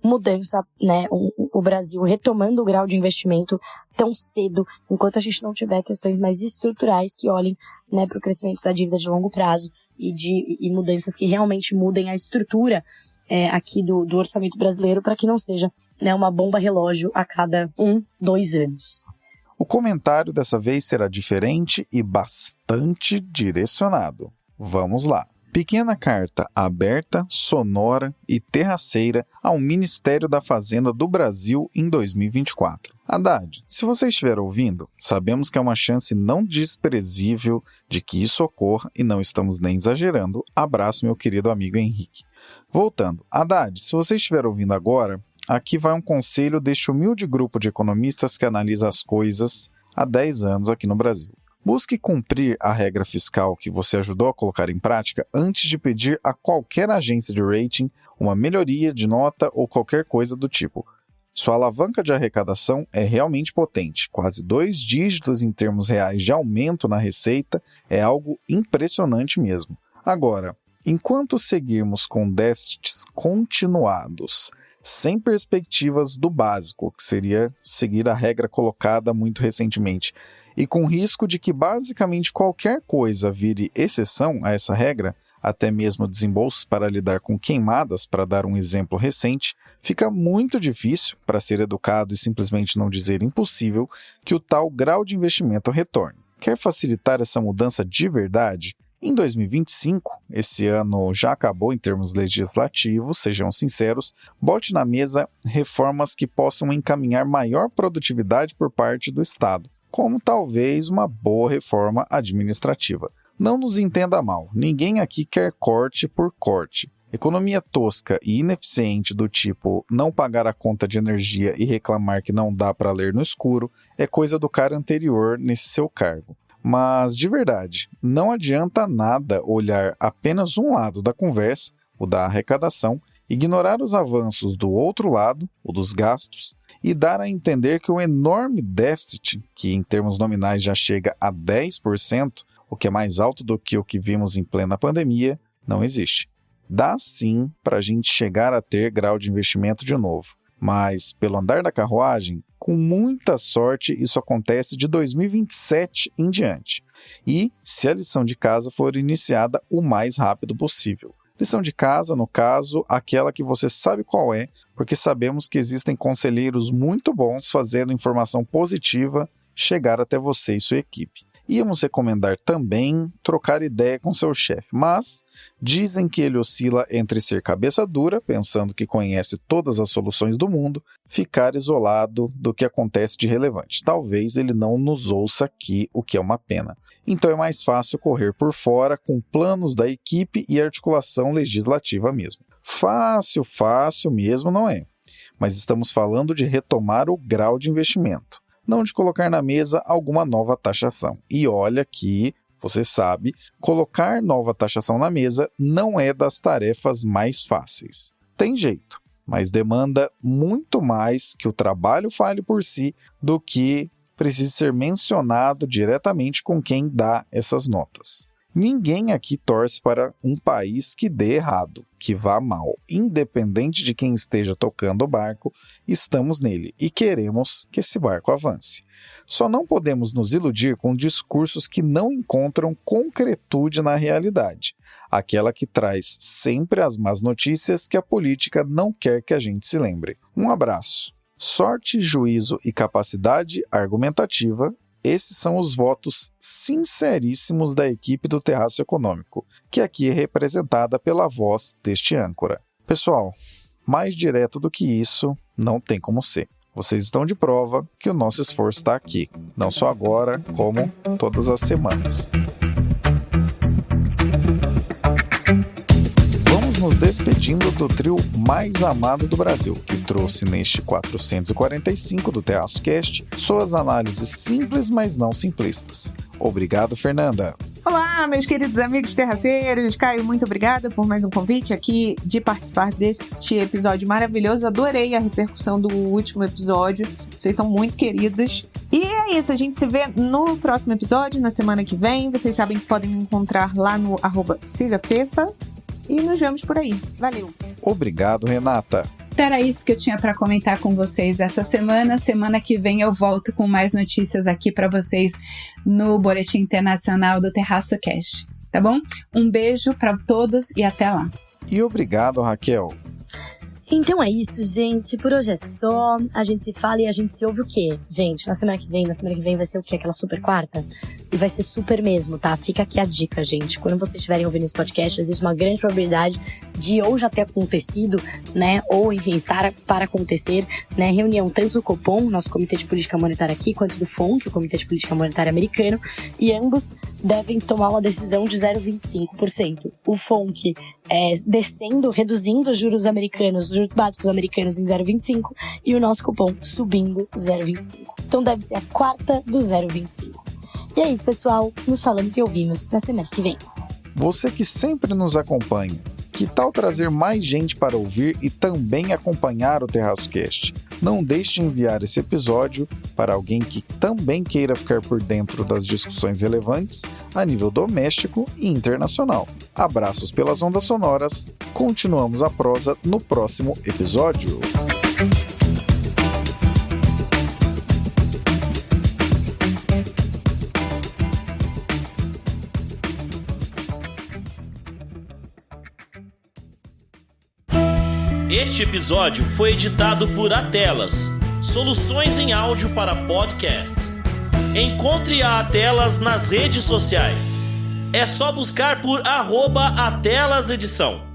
mudança, né, o Brasil retomando o grau de investimento tão cedo, enquanto a gente não tiver questões mais estruturais que olhem, né, para o crescimento da dívida de longo prazo e mudanças que realmente mudem a estrutura aqui do orçamento brasileiro, para que não seja, né, uma bomba relógio a cada 1-2 anos. O comentário dessa vez será diferente e bastante direcionado. Vamos lá. Pequena carta aberta, sonora e terraceira ao Ministério da Fazenda do Brasil em 2024. Haddad, se você estiver ouvindo, sabemos que é uma chance não desprezível de que isso ocorra e não estamos nem exagerando. Abraço, meu querido amigo Henrique. Voltando, Haddad, se você estiver ouvindo agora, aqui vai um conselho deste humilde grupo de economistas que analisa as coisas há 10 anos aqui no Brasil. Busque cumprir a regra fiscal que você ajudou a colocar em prática antes de pedir a qualquer agência de rating uma melhoria de nota ou qualquer coisa do tipo. Sua alavanca de arrecadação é realmente potente, quase 2 dígitos em termos reais de aumento na receita, é algo impressionante mesmo. Agora, enquanto seguirmos com déficits continuados, sem perspectivas do básico, que seria seguir a regra colocada muito recentemente, e com risco de que basicamente qualquer coisa vire exceção a essa regra, até mesmo desembolsos para lidar com queimadas, para dar um exemplo recente, fica muito difícil, para ser educado e simplesmente não dizer impossível, que o tal grau de investimento retorne. Quer facilitar essa mudança de verdade? Em 2025, esse ano já acabou em termos legislativos, sejam sinceros, bote na mesa reformas que possam encaminhar maior produtividade por parte do Estado, como talvez uma boa reforma administrativa. Não nos entenda mal, ninguém aqui quer corte por corte. Economia tosca e ineficiente do tipo não pagar a conta de energia e reclamar que não dá para ler no escuro é coisa do cara anterior nesse seu cargo. Mas, de verdade, não adianta nada olhar apenas um lado da conversa, o da arrecadação, ignorar os avanços do outro lado, o dos gastos, e dar a entender que o enorme déficit, que em termos nominais já chega a 10%, o que é mais alto do que o que vimos em plena pandemia, não existe. Dá sim para a gente chegar a ter grau de investimento de novo, mas pelo andar da carruagem, com muita sorte isso acontece de 2027 em diante, e se a lição de casa for iniciada o mais rápido possível. Lição de casa, no caso, aquela que você sabe qual é, porque sabemos que existem conselheiros muito bons fazendo informação positiva chegar até você e sua equipe. Íamos recomendar também trocar ideia com seu chefe, mas dizem que ele oscila entre ser cabeça dura, pensando que conhece todas as soluções do mundo, ficar isolado do que acontece de relevante. Talvez ele não nos ouça aqui, o que é uma pena. Então é mais fácil correr por fora com planos da equipe e articulação legislativa mesmo. Fácil mesmo não é, mas estamos falando de retomar o grau de investimento. Não de colocar na mesa alguma nova taxação. E olha que, você sabe, colocar nova taxação na mesa não é das tarefas mais fáceis. Tem jeito, mas demanda muito mais que o trabalho fale por si do que precise ser mencionado diretamente com quem dá essas notas. Ninguém aqui torce para um país que dê errado, que vá mal. Independente de quem esteja tocando o barco, estamos nele e queremos que esse barco avance. Só não podemos nos iludir com discursos que não encontram concretude na realidade, aquela que traz sempre as más notícias que a política não quer que a gente se lembre. Um abraço. Sorte, juízo e capacidade argumentativa. Esses são os votos sinceríssimos da equipe do Terraço Econômico, que aqui é representada pela voz deste âncora. Pessoal, mais direto do que isso, não tem como ser. Vocês estão de prova que o nosso esforço está aqui, não só agora, como todas as semanas. Nos despedindo do trio mais amado do Brasil, que trouxe neste 445 do Terraço Cast suas análises simples, mas não simplistas. Obrigado, Fernanda. Olá, meus queridos amigos terraceiros. Caio, muito obrigada por mais um convite aqui de participar deste episódio maravilhoso. Adorei a repercussão do último episódio. Vocês são muito queridos. E é isso, a gente se vê no próximo episódio, na semana que vem. Vocês sabem que podem me encontrar lá no @sigafefa. E nos vemos por aí. Valeu. Obrigado, Renata. Era isso que eu tinha para comentar com vocês essa semana. Semana que vem eu volto com mais notícias aqui para vocês no Boletim Internacional do Terraço Cast. Tá bom? Um beijo para todos e até lá. E obrigado, Raquel. Então é isso, gente. Por hoje é só. A gente se fala e a gente se ouve o quê? Gente, na semana que vem vai ser o quê? Aquela super quarta? E vai ser super mesmo, tá? Fica aqui a dica, gente. Quando vocês estiverem ouvindo esse podcast, existe uma grande probabilidade de ou já ter acontecido, né? Ou, enfim, estar para acontecer, né? Reunião tanto do Copom, nosso Comitê de Política Monetária aqui, quanto do FONC, o Comitê de Política Monetária americano. E ambos devem tomar uma decisão de 0,25%. O FONC reduzindo os juros americanos, os juros básicos americanos em 0,25% e o nosso cupom subindo 0,25%. Então deve ser a quarta do 0,25%. E é isso, pessoal. Nos falamos e ouvimos na semana que vem. Você que sempre nos acompanha, que tal trazer mais gente para ouvir e também acompanhar o TerraçoCast? Não deixe de enviar esse episódio para alguém que também queira ficar por dentro das discussões relevantes a nível doméstico e internacional. Abraços pelas ondas sonoras. Continuamos a prosa no próximo episódio. Este episódio foi editado por Atelas, soluções em áudio para podcasts. Encontre a Atelas nas redes sociais. É só buscar por @AtelasEdição.